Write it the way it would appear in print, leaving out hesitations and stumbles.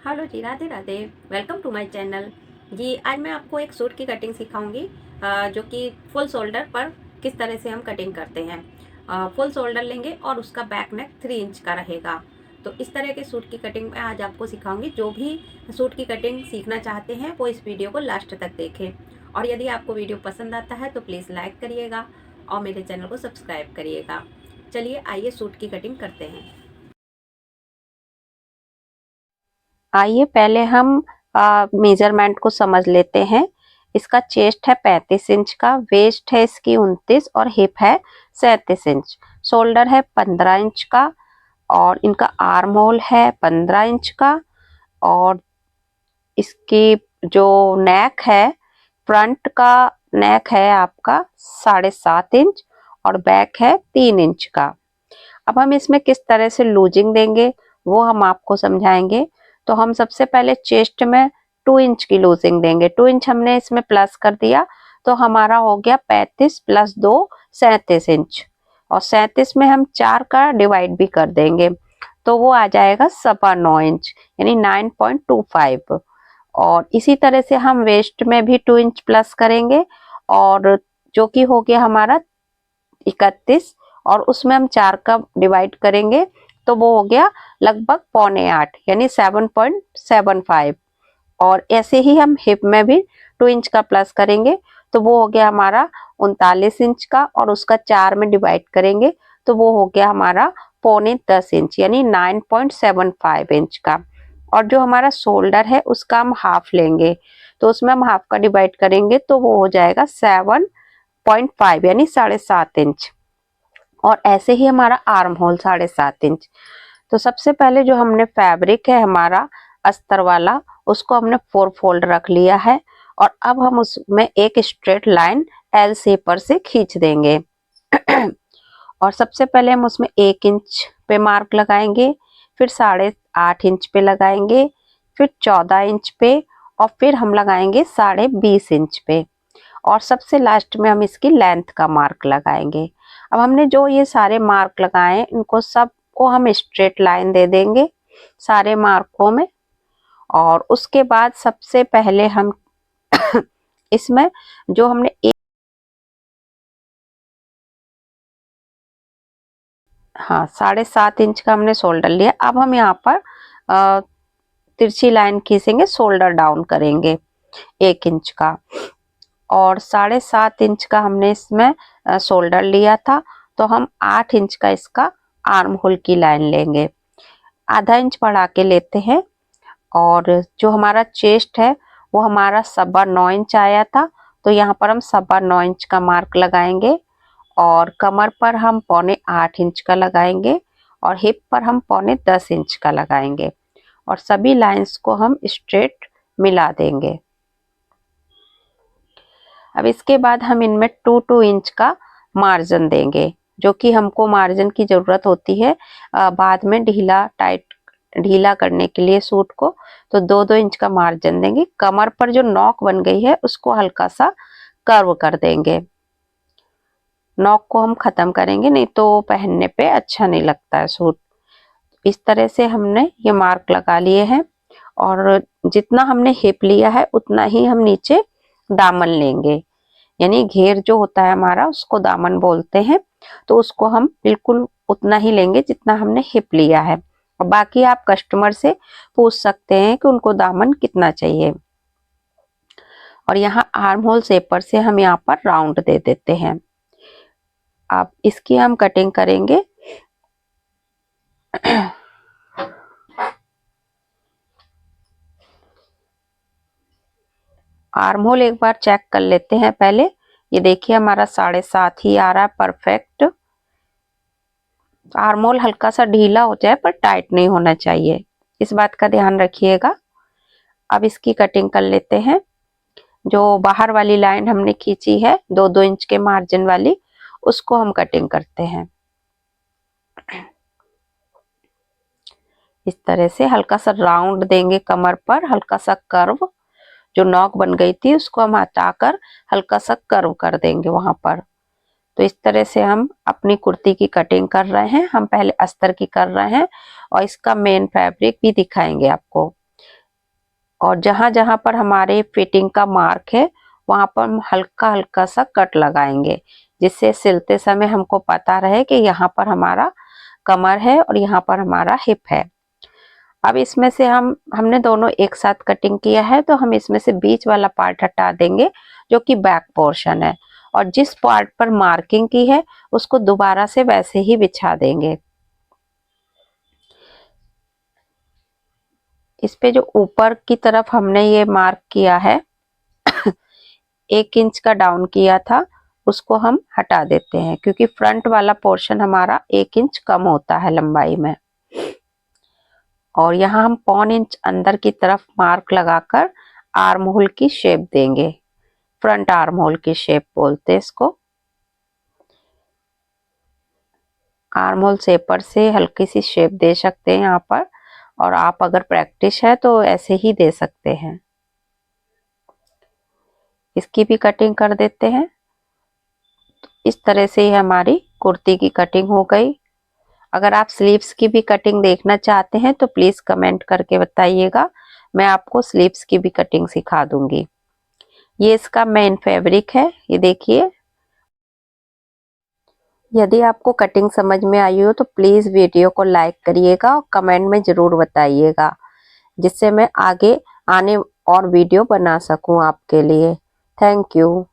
Hello ji, Radhe Radhe. Welcome to my channel. जी, आज मैं आपको एक सूट की कटिंग सिखाऊंगी जो कि फुल शोल्डर पर किस तरह से हम कटिंग करते हैं। फुल शोल्डर लेंगे और उसका बैक नेक 3 इंच का रहेगा। तो इस तरह के सूट की कटिंग मैं आज आपको सिखाऊंगी। जो भी सूट की कटिंग सीखना चाहते हैं वो इस वीडियो को लास्ट तक देखें। और यदि आपको वीडियो पसंद आता है तो प्लीज़ लाइक करिएगा और मेरे चैनल को सब्सक्राइब करिएगा। चलिए आइए सूट की कटिंग करते हैं। आइए पहले हम मेजरमेंट को समझ लेते हैं। इसका चेस्ट है 35 इंच का, वेस्ट है इसकी 29 और हिप है 37 इंच। शोल्डर है 15 इंच का और इनका आर्म होल है 15 इंच का। और इसकी जो नेक है, फ्रंट का नेक है आपका 7.5 इंच और बैक है 3 इंच का। अब हम इसमें किस तरह से लूजिंग देंगे वो हम आपको समझाएंगे। तो हम सबसे पहले चेस्ट में 2 इंच की लूजिंग देंगे। 2 इंच हमने इसमें प्लस कर दिया तो हमारा हो गया 35 प्लस 2 37 इंच। और 37 में हम 4 का डिवाइड भी कर देंगे तो वो आ जाएगा 9.25 इंच यानी 9.25। और इसी तरह से हम वेस्ट में भी 2 इंच प्लस करेंगे और जो कि हो गया हमारा 31 और उसमें हम 4 का डिवाइड करेंगे तो वो हो गया लगभग 7.25 यानी 7.75। और ऐसे ही हम हिप में भी 2 इंच का प्लस करेंगे तो वो हो गया हमारा 39 इंच का और उसका 4 में डिवाइड करेंगे तो वो हो गया हमारा 9.25 इंच यानी 9.75 इंच का। और जो हमारा शोल्डर है उसका हम हाफ लेंगे तो उसमें हम हाफ का डिवाइड करेंगे तो वो हो जाएगा 7.5 यानी 7.5 इंच। और ऐसे ही हमारा आर्म होल 7.5 इंच। तो सबसे पहले जो हमने फैब्रिक है हमारा अस्तर वाला उसको हमने 4 फोल्ड रख लिया है और अब हम उसमें एक स्ट्रेट लाइन एल शेप पर से खींच देंगे। और सबसे पहले हम उसमें 1 इंच पे मार्क लगाएंगे, फिर 8.5 इंच पे लगाएंगे, फिर 14 इंच पे और फिर हम लगाएंगे 20.5 इंच पे। और सबसे लास्ट में हम इसकी लेंथ का मार्क लगाएंगे। अब हमने जो ये सारे मार्क लगाए इनको सबको हम स्ट्रेट लाइन दे देंगे सारे मार्कों में। और उसके बाद सबसे पहले हम इसमें जो हमने हाँ 7.5 इंच का हमने शोल्डर लिया। अब हम यहाँ पर तिरछी लाइन खींचेंगे, शोल्डर डाउन करेंगे 1 इंच का। और 7.5 इंच का हमने इसमें शोल्डर लिया था तो हम 8 इंच का इसका आर्म होल की लाइन लेंगे, आधा इंच बढ़ा के लेते हैं। और जो हमारा चेस्ट है वो हमारा 9.25 इंच आया था तो यहाँ पर हम 9.25 इंच का मार्क लगाएंगे। और कमर पर हम 7.25 इंच का लगाएंगे और हिप पर हम 9.10 इंच का लगाएंगे और सभी लाइंस को हम स्ट्रेट मिला देंगे। अब इसके बाद हम इनमें 2-2 इंच का मार्जिन देंगे जो कि हमको मार्जिन की जरूरत होती है बाद में ढीला करने के लिए सूट को। तो 2-2 इंच का मार्जिन देंगे। कमर पर जो नॉक बन गई है उसको हल्का सा कर्व कर देंगे। नॉक को हम खत्म करेंगे नहीं तो पहनने पे अच्छा नहीं लगता है सूट। इस तरह से हमने ये मार्क लगा लिए हैं और जितना हमने हिप लिया है उतना ही हम नीचे दामन लेंगे यानी घेर जो होता है हमारा उसको दामन बोलते हैं। तो उसको हम बिल्कुल उतना ही लेंगे जितना हमने हिप लिया है और बाकी आप कस्टमर से पूछ सकते हैं कि उनको दामन कितना चाहिए। और यहाँ आर्म होल शेपर से हम यहाँ पर राउंड दे देते हैं। अब इसकी हम कटिंग करेंगे। आर्म होल एक बार चेक कर लेते हैं पहले। ये देखिए हमारा 7.5 ही आ रहा है परफेक्ट। आर्म होल हल्का सा ढीला हो जाए पर टाइट नहीं होना चाहिए, इस बात का ध्यान रखिएगा। अब इसकी कटिंग कर लेते हैं। जो बाहर वाली लाइन हमने खींची है 2-2 इंच के मार्जिन वाली उसको हम कटिंग करते हैं। इस तरह से हल्का सा राउंड देंगे कमर पर, हल्का सा कर्व। जो नॉक बन गई थी उसको हम हटाकर हल्का सा कर्व कर देंगे वहां पर। तो इस तरह से हम अपनी कुर्ती की कटिंग कर रहे हैं। हम पहले अस्तर की कर रहे हैं और इसका मेन फैब्रिक भी दिखाएंगे आपको। और जहां जहां पर हमारे फिटिंग का मार्क है वहां पर हम हल्का हल्का सा कट लगाएंगे, जिससे सिलते समय हमको पता रहे कि यहाँ पर हमारा कमर है और यहाँ पर हमारा हिप है। अब इसमें से हमने दोनों एक साथ कटिंग किया है, तो हम इसमें से बीच वाला पार्ट हटा देंगे जो कि बैक पोर्शन है, और जिस पार्ट पर मार्किंग की है उसको दोबारा से वैसे ही बिछा देंगे। इस पे जो ऊपर की तरफ हमने ये मार्क किया है 1 इंच का डाउन किया था, उसको हम हटा देते हैं, क्योंकि फ्रंट वाला पोर्शन हमारा 1 इंच कम होता है लंबाई में। और यहाँ हम 1.25 इंच अंदर की तरफ मार्क लगाकर आर्म होल की शेप देंगे। फ्रंट आर्म होल की शेप बोलते हैं इसको। आर्म होल शेपर से हल्की सी शेप दे सकते हैं यहाँ पर, और आप अगर प्रैक्टिस है तो ऐसे ही दे सकते हैं। इसकी भी कटिंग कर देते हैं। इस तरह से ही हमारी कुर्ती की कटिंग हो गई। अगर आप स्लीव्स की भी कटिंग देखना चाहते हैं तो प्लीज कमेंट करके बताइएगा, मैं आपको स्लीव्स की भी कटिंग सिखा दूंगी। ये इसका मेन फैब्रिक है, ये देखिए। यदि आपको कटिंग समझ में आई हो तो प्लीज वीडियो को लाइक करिएगा और कमेंट में जरूर बताइएगा, जिससे मैं आगे आने और वीडियो बना सकूं आपके लिए। Thank you.